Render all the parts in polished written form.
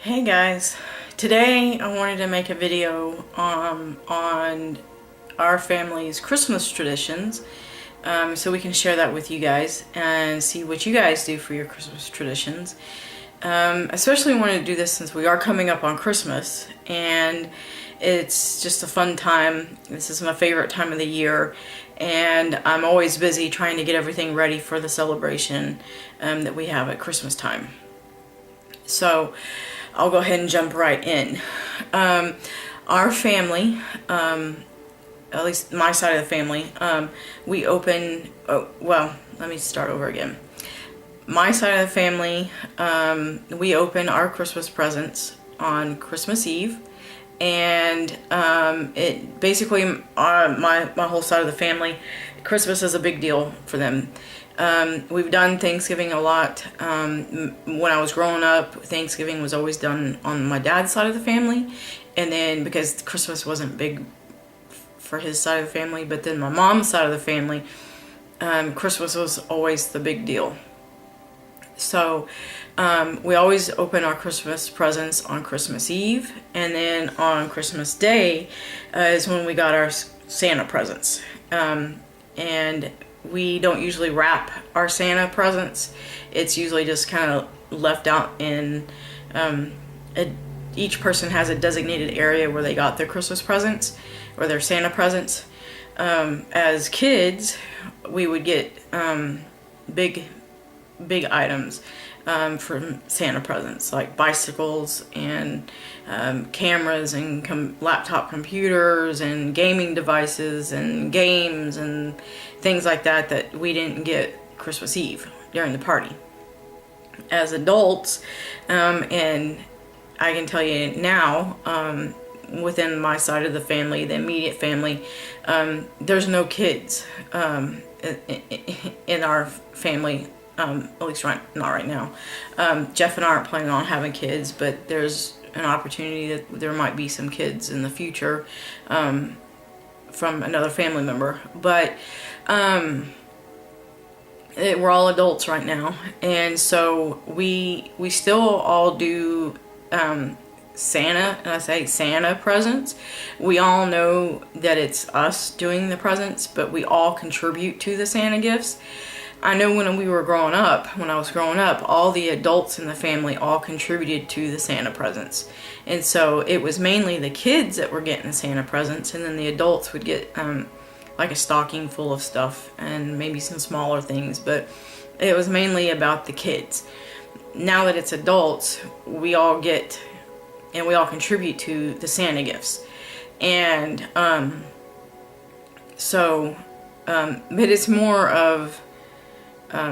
Hey guys, today I wanted to make a video on our family's Christmas traditions, so we can share that with you guys and see what you guys do for your Christmas traditions. Especially wanted to do this since we are coming up on Christmas and it's just a fun time. This is my favorite time of the year and I'm always busy trying to get everything ready for the celebration that we have at Christmas time. So I'll go ahead and jump right in. Our family, at least my side of the family, we open, well, let me start over again. My side of the family, we open our Christmas presents on Christmas Eve. And it basically, my whole side of the family, Christmas is a big deal for them. We've done Thanksgiving a lot. When I was growing up, Thanksgiving was always done on my dad's side of the family. And then because Christmas wasn't big for his side of the family, but then my mom's side of the family, Christmas was always the big deal. So we always open our Christmas presents on Christmas Eve. And then on Christmas Day is when we got our Santa presents. And we don't usually wrap our Santa presents. It's usually just kind of left out in, each person has a designated area where they got their Christmas presents or their Santa presents. As kids, we would get big items from Santa presents, like bicycles and cameras and laptop computers and gaming devices and games and things like that we didn't get Christmas Eve during the party. As adults, and I can tell you now, within my side of the family, the immediate family, there's no kids in our family. At least not right now. Jeff and I aren't planning on having kids, but there's an opportunity that there might be some kids in the future from another family member. But we're all adults right now, and so we still all do Santa, and I say Santa presents. We all know that it's us doing the presents, but we all contribute to the Santa gifts. I know when I was growing up, all the adults in the family all contributed to the Santa presents. And so it was mainly the kids that were getting the Santa presents, and then the adults would get like a stocking full of stuff and maybe some smaller things, but it was mainly about the kids. Now that it's adults, we all get and we all contribute to the Santa gifts. And but it's more of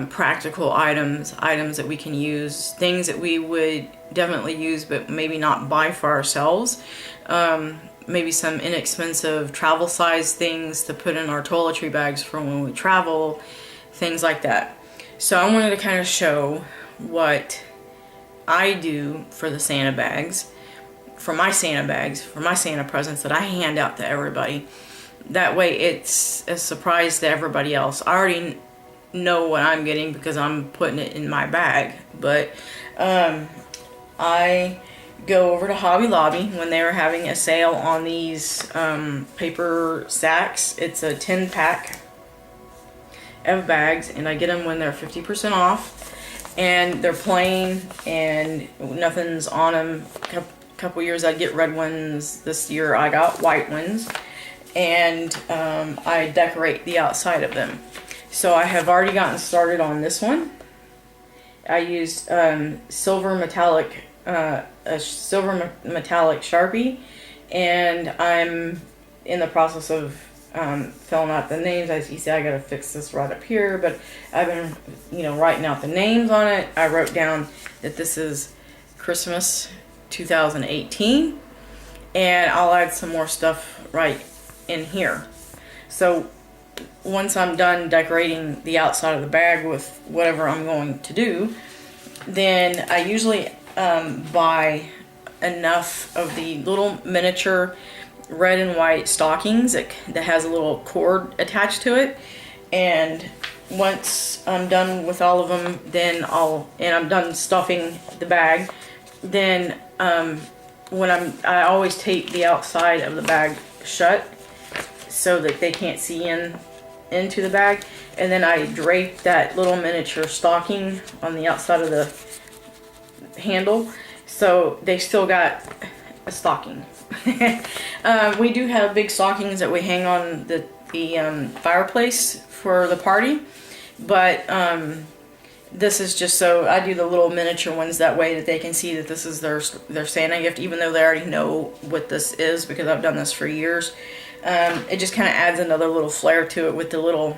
practical items that we can use, things that we would definitely use but maybe not buy for ourselves. Maybe some inexpensive travel size things to put in our toiletry bags for when we travel, things like that. So I wanted to kind of show what I do for the Santa bags, for my Santa presents that I hand out to everybody. That way it's a surprise to everybody else. I already know what I'm getting because I'm putting it in my bag, but I go over to Hobby Lobby when they were having a sale on these paper sacks. It's a 10-pack of bags, and I get them when they're 50% off, and they're plain and nothing's on them. A couple years I'd get red ones. This year I got white ones, and I decorate the outside of them. So I have already gotten started on this one. I used silver metallic Sharpie, and I'm in the process of filling out the names. As you see, I gotta fix this right up here, but I've been, writing out the names on it. I wrote down that this is Christmas 2018, and I'll add some more stuff right in here. So once I'm done decorating the outside of the bag with whatever I'm going to do, then I usually buy enough of the little miniature red and white stockings that has a little cord attached to it. And once I'm done with all of them, then I'm done stuffing the bag, then I always tape the outside of the bag shut so that they can't see into the bag, and then I drape that little miniature stocking on the outside of the handle, so they still got a stocking. We do have big stockings that we hang on the fireplace for the party, but this is just so I do the little miniature ones that way that they can see that this is their Santa gift, even though they already know what this is because I've done this for years. It just kind of adds another little flair to it with the little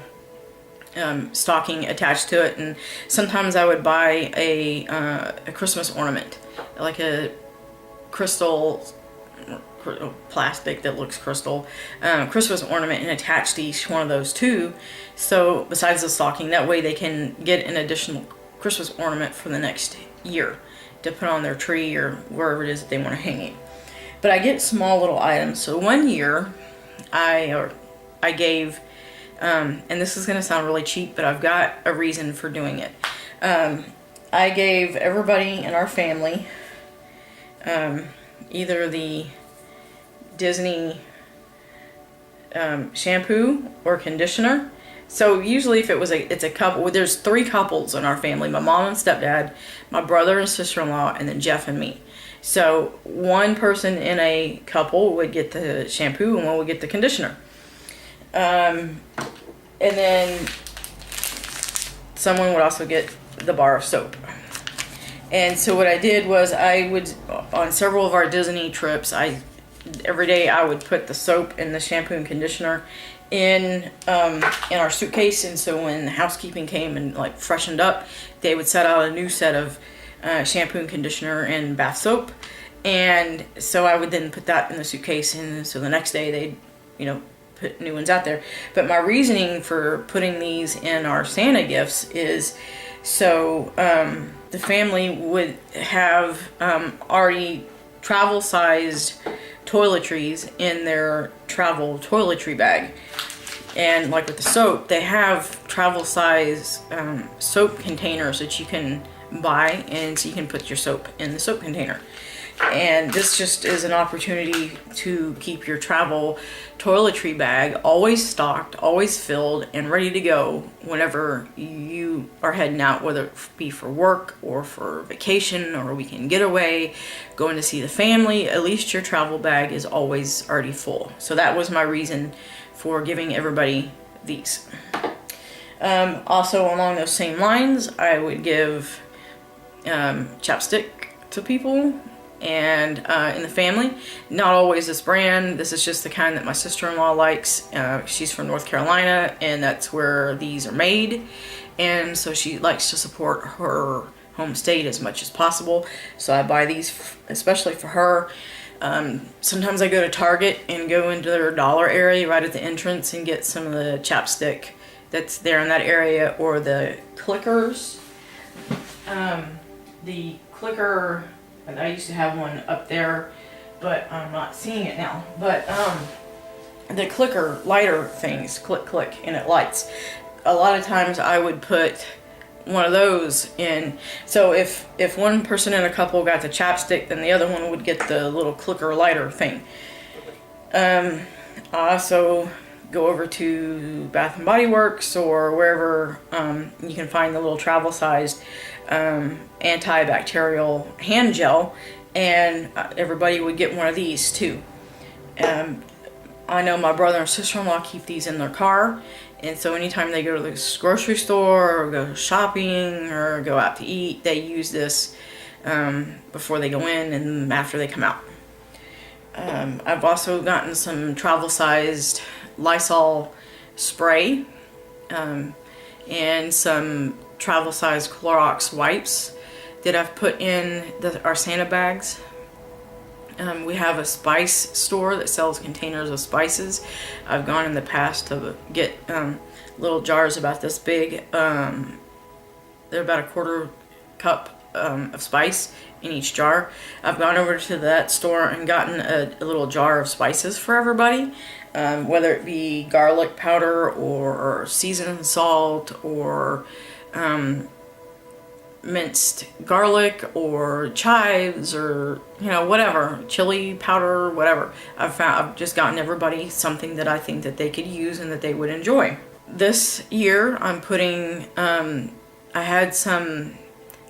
stocking attached to it. And sometimes I would buy a Christmas ornament, like a crystal plastic that looks crystal Christmas ornament, and attach to each one of those too. So besides the stocking, that way they can get an additional Christmas ornament for the next year to put on their tree or wherever it is that they want to hang it. But I get small little items. So one year I gave, and this is going to sound really cheap, but I've got a reason for doing it. I gave everybody in our family either the Disney shampoo or conditioner. So usually if it's a couple, well, there's 3 couples in our family, my mom and stepdad, my brother and sister-in-law, and then Jeff and me. So one person in a couple would get the shampoo and one would get the conditioner. And then someone would also get the bar of soap. And so what I did was I would, on several of our Disney trips, every day I would put the soap and the shampoo and conditioner in our suitcase. And so when the housekeeping came and like freshened up, they would set out a new set of shampoo and conditioner and bath soap. And so I would then put that in the suitcase, and so the next day they'd, put new ones out there. But my reasoning for putting these in our Santa gifts is so the family would have already travel-sized toiletries in their travel toiletry bag. And like with the soap, they have travel-size soap containers that you can buy, and so you can put your soap in the soap container. And this just is an opportunity to keep your travel toiletry bag always stocked, always filled, and ready to go whenever you are heading out, whether it be for work or for vacation or a weekend getaway, going to see the family. At least your travel bag is always already full. So that was my reason for giving everybody these. Also along those same lines, I would give chapstick to people and in the family. Not always this brand. This is just the kind that my sister-in-law likes. She's from North Carolina, and that's where these are made, and so she likes to support her home state as much as possible. So I buy these especially for her. Sometimes I go to Target and go into their dollar area right at the entrance and get some of the chapstick that's there in that area, or the clickers. The clicker, I used to have one up there, but I'm not seeing it now. But the clicker lighter things, click, click, and it lights. A lot of times I would put one of those in. So if one person in a couple got the chapstick, then the other one would get the little clicker lighter thing. I also go over to Bath and Body Works or wherever you can find the little travel-sized antibacterial hand gel, and everybody would get one of these too. I know my brother and sister-in-law keep these in their car, and so anytime they go to the grocery store or go shopping or go out to eat, they use this before they go in and after they come out. I've also gotten some travel-sized Lysol spray and some travel-sized Clorox wipes that I've put in our Santa bags. We have a spice store that sells containers of spices. I've gone in the past to get little jars about this big. They're about a quarter cup of spice in each jar. I've gone over to that store and gotten a little jar of spices for everybody, whether it be garlic powder or seasoned salt or minced garlic or chives or, you know, whatever, chili powder, whatever. I've just gotten everybody something that I think that they could use and that they would enjoy. This year I'm putting, I had some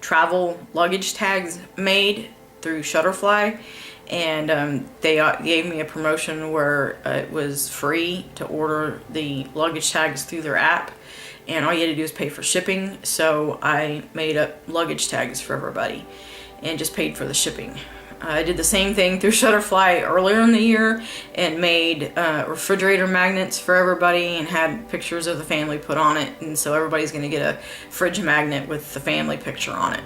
travel luggage tags made through Shutterfly, and they gave me a promotion where it was free to order the luggage tags through their app, and all you had to do is pay for shipping. So I made up luggage tags for everybody and just paid for the shipping. I did the same thing through Shutterfly earlier in the year and made refrigerator magnets for everybody and had pictures of the family put on it, and so everybody's going to get a fridge magnet with the family picture on it.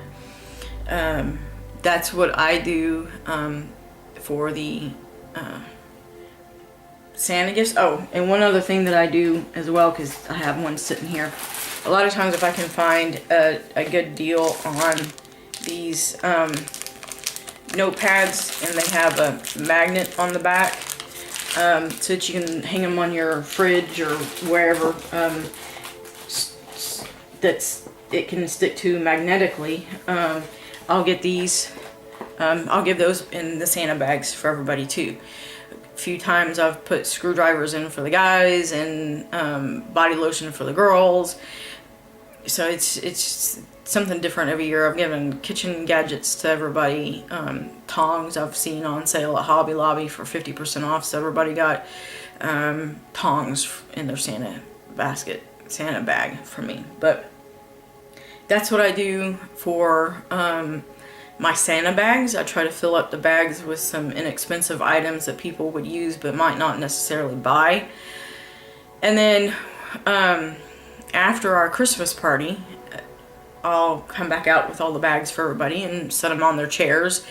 That's what I do for the Santa gifts. Oh, and one other thing that I do as well, because I have one sitting here. A lot of times if I can find a good deal on these notepads, and they have a magnet on the back, so that you can hang them on your fridge or wherever it can stick to magnetically. I'll get these. I'll give those in the Santa bags for everybody too. A few times I've put screwdrivers in for the guys and body lotion for the girls. So it's something different every year. I've given kitchen gadgets to everybody. Tongs I've seen on sale at Hobby Lobby for 50% off. So everybody got tongs in their Santa bag for me. But that's what I do for my Santa bags. I try to fill up the bags with some inexpensive items that people would use but might not necessarily buy. And then after our Christmas party, I'll come back out with all the bags for everybody and set them on their chairs.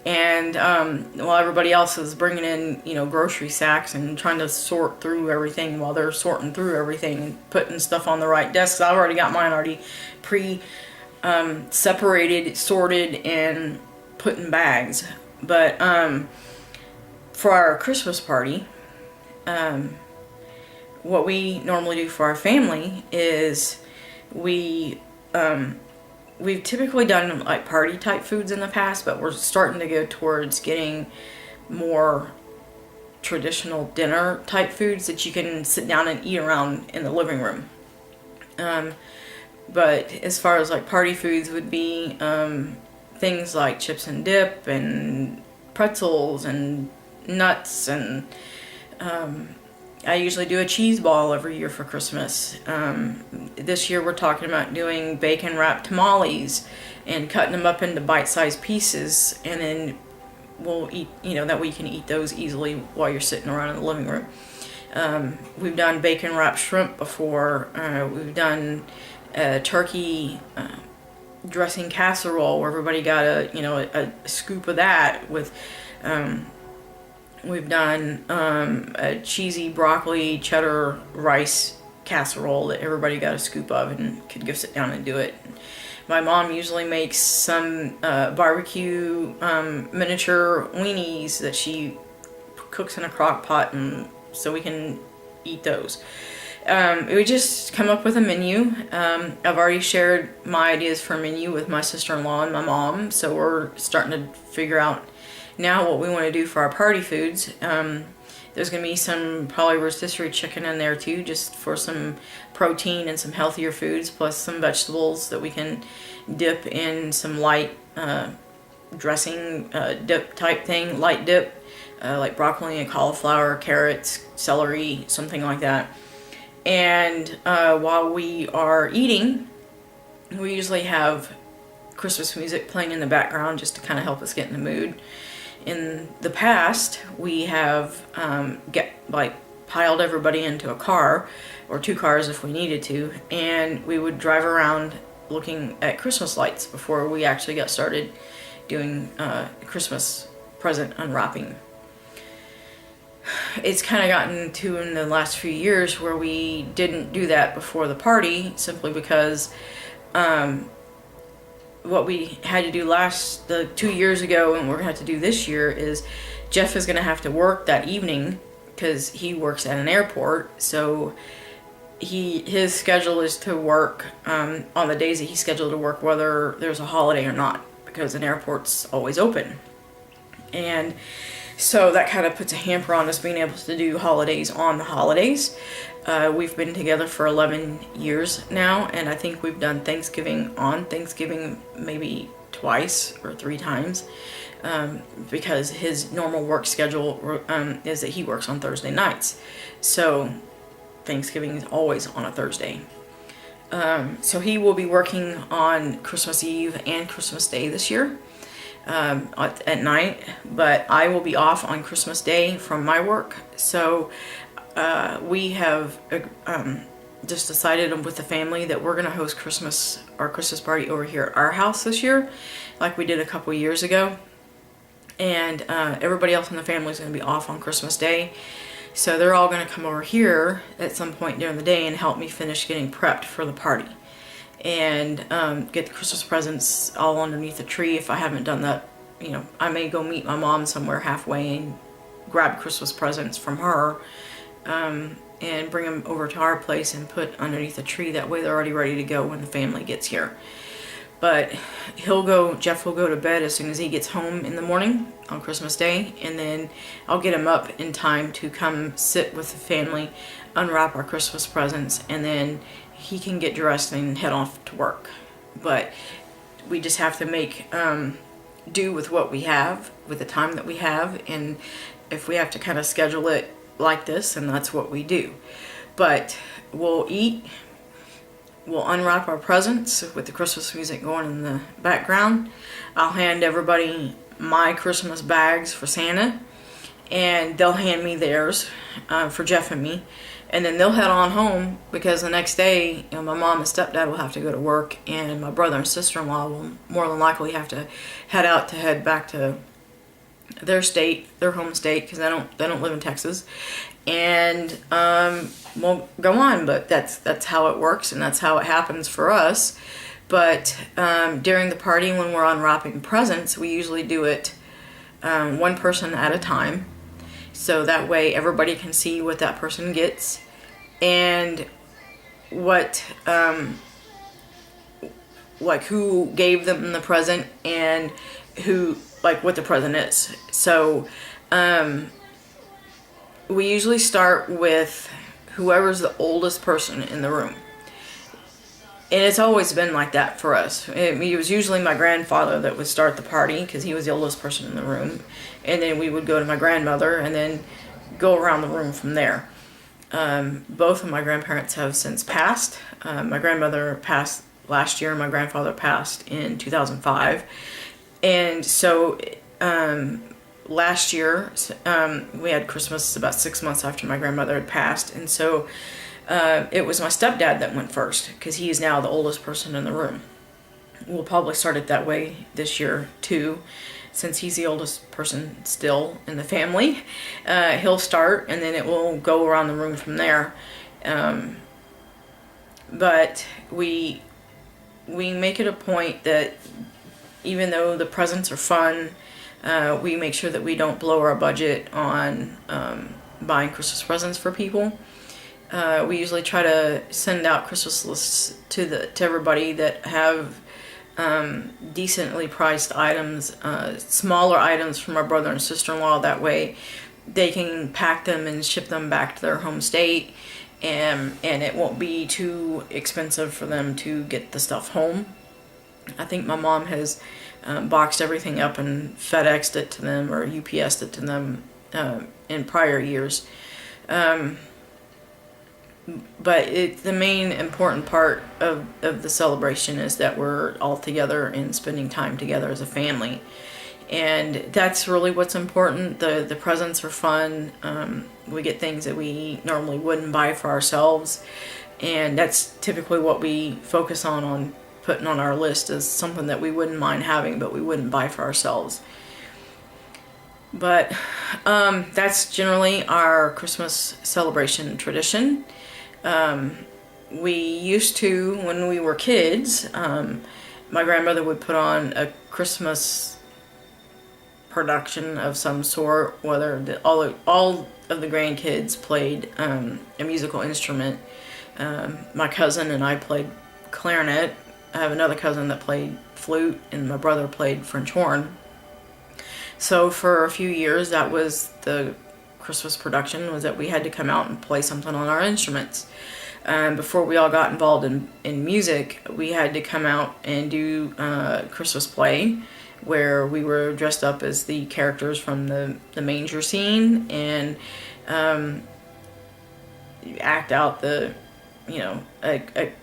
And while everybody else is bringing in, you know, grocery sacks and trying to sort through everything, while they're sorting through everything and putting stuff on the right desks, I've already got mine already separated, sorted, and put in bags. But for our Christmas party, what we normally do for our family is we've typically done like party type foods in the past, but we're starting to go towards getting more traditional dinner type foods that you can sit down and eat around in the living room. But as far as like party foods would be things like chips and dip and pretzels and nuts, and I usually do a cheese ball every year for Christmas. This year we're talking about doing bacon wrapped tamales and cutting them up into bite-sized pieces, and then we'll eat, you know, that we can eat those easily while you're sitting around in the living room. We've done bacon wrapped shrimp before. We've done turkey dressing casserole where everybody got a scoop of that with. We've done a cheesy broccoli cheddar rice casserole that everybody got a scoop of and could go sit down and do it. My mom usually makes some barbecue miniature weenies that she cooks in a crock pot, and so we can eat those. We just come up with a menu. I've already shared my ideas for a menu with my sister-in-law and my mom, so we're starting to figure out now what we want to do for our party foods. There's going to be some probably rotisserie chicken in there too, just for some protein and some healthier foods, plus some vegetables that we can dip in some light dressing dip type thing, light dip, like broccoli and cauliflower, carrots, celery, something like that. And while we are eating, we usually have Christmas music playing in the background just to kind of help us get in the mood. In the past, we have piled everybody into a car or two cars if we needed to, and we would drive around looking at Christmas lights before we actually got started doing Christmas present unwrapping. It's kind of gotten to in the last few years where we didn't do that before the party, simply because what we had to do the 2 years ago and we're going to have to do this year is Jeff is going to have to work that evening because he works at an airport. So his schedule is to work on the days that he's scheduled to work, whether there's a holiday or not, because an airport's always open. And so that kind of puts a hamper on us being able to do holidays on the holidays. We've been together for 11 years now, and I think we've done Thanksgiving on Thanksgiving maybe twice or 3 times, because his normal work schedule is that he works on Thursday nights. So Thanksgiving is always on a Thursday. So he will be working on Christmas Eve and Christmas Day this year at night, but I will be off on Christmas Day from my work. So we have just decided with the family that we're going to host our Christmas party over here at our house this year, like we did a couple years ago. And everybody else in the family is going to be off on Christmas Day. So they're all going to come over here at some point during the day and help me finish getting prepped for the party. And get the Christmas presents all underneath the tree. If I haven't done that, I may go meet my mom somewhere halfway and grab Christmas presents from her and bring them over to our place and put underneath the tree. That way they're already ready to go when the family gets here. But Jeff will go to bed as soon as he gets home in the morning on Christmas Day, and then I'll get him up in time to come sit with the family, unwrap our Christmas presents, and then he can get dressed and head off to work. But we just have to make do with what we have, with the time that we have, and if we have to kind of schedule it like this, and that's what we do. But we'll eat. We'll unwrap our presents with the Christmas music going in the background. I'll hand everybody my Christmas bags for Santa, and they'll hand me theirs for Jeff and me. And then they'll head on home, because the next day, my mom and stepdad will have to go to work, and my brother and sister-in-law will more than likely have to head back to their state, their home state, because they don't live in Texas. And we'll go on, but that's how it works, and that's how it happens for us. But during the party, when we're unwrapping presents, we usually do it one person at a time, so that way everybody can see what that person gets and what like who gave them the present and who, like, what the present is. So we usually start with whoever's the oldest person in the room. And it's always been like that for us. It was usually my grandfather that would start the party, because he was the oldest person in the room. And then we would go to my grandmother and then go around the room from there. Both of my grandparents have since passed. My grandmother passed last year, and my grandfather passed in 2005. And so last year, we had Christmas about 6 months after my grandmother had passed, and so it was my stepdad that went first, because he is now the oldest person in the room. We'll probably start it that way this year too, since he's the oldest person still in the family. He'll start, and then it will go around the room from there. But we make it a point that even though the presents are fun, we make sure that we don't blow our budget on buying Christmas presents for people. We usually try to send out Christmas lists to everybody that have decently priced items, smaller items from our brother and sister-in-law. That way they can pack them and ship them back to their home state, and it won't be too expensive for them to get the stuff home. I think my mom has boxed everything up and FedExed it to them or UPS'd it to them in prior years. But the main important part of the celebration is that we're all together and spending time together as a family. And that's really what's important. The presents are fun. We get things that we normally wouldn't buy for ourselves. And that's typically what we focus on putting on our list, as something that we wouldn't mind having, but we wouldn't buy for ourselves. But that's generally our Christmas celebration tradition. We used to, when we were kids, my grandmother would put on a Christmas production of some sort, whether all of the grandkids played a musical instrument, My cousin and I played clarinet. I have another cousin that played flute, and my brother played French horn. So for a few years, that was the Christmas production, was that we had to come out and play something on our instruments. Before we all got involved in music, we had to come out and do Christmas play, where we were dressed up as the characters from the manger scene, and act out the,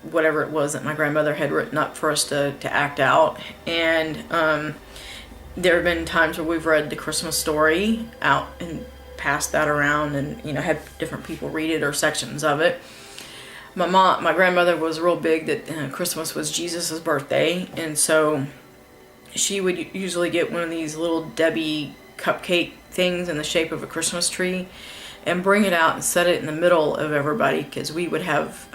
whatever it was that my grandmother had written up for us to act out. And there have been times where we've read the Christmas story out and passed that around, and had different people read it or sections of it. My grandmother was real big that Christmas was Jesus's birthday, and so she would usually get one of these little Debbie cupcake things in the shape of a Christmas tree and bring it out and set it in the middle of everybody, because we would have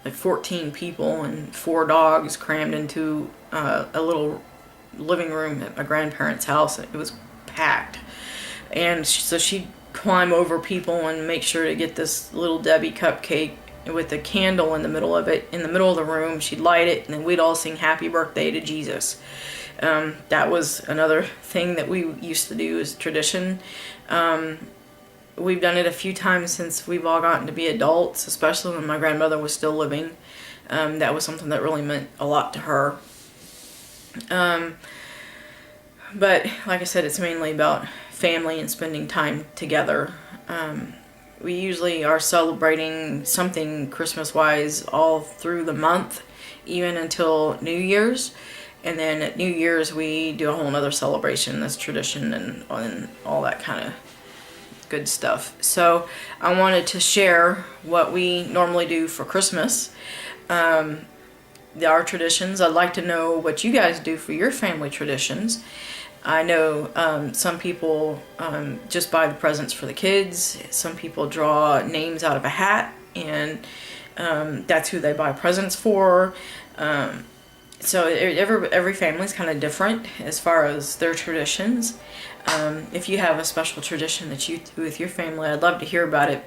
like 14 people and 4 dogs crammed into a little living room at my grandparents' house. It was packed, and so she'd climb over people and make sure to get this little Debbie cupcake with a candle in the middle of it, in the middle of the room. She'd light it, and then we'd all sing happy birthday to Jesus. That was another thing that we used to do as tradition. We've done it a few times since we've all gotten to be adults, especially when my grandmother was still living. That was something that really meant a lot to her. But like I said, it's mainly about family and spending time together. We usually are celebrating something Christmas-wise all through the month, even until New Year's. And then at New Year's, we do a whole nother celebration that's tradition and all that kind of good stuff. So I wanted to share what we normally do for Christmas. Our traditions. I'd like to know what you guys do for your family traditions. I know some people just buy the presents for the kids. Some people draw names out of a hat, and that's who they buy presents for. So every family's kind of different as far as their traditions. If you have a special tradition that you do with your family, I'd love to hear about it.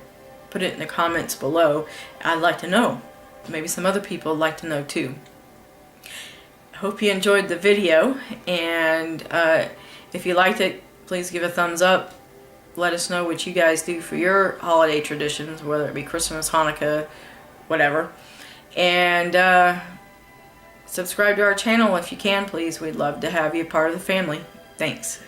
Put it in the comments below. I'd like to know. Maybe some other people would like to know too. Hope you enjoyed the video, and if you liked it, please give a thumbs up. Let us know what you guys do for your holiday traditions, whether it be Christmas, Hanukkah, whatever. And subscribe to our channel if you can, please. We'd love to have you part of the family. Thanks.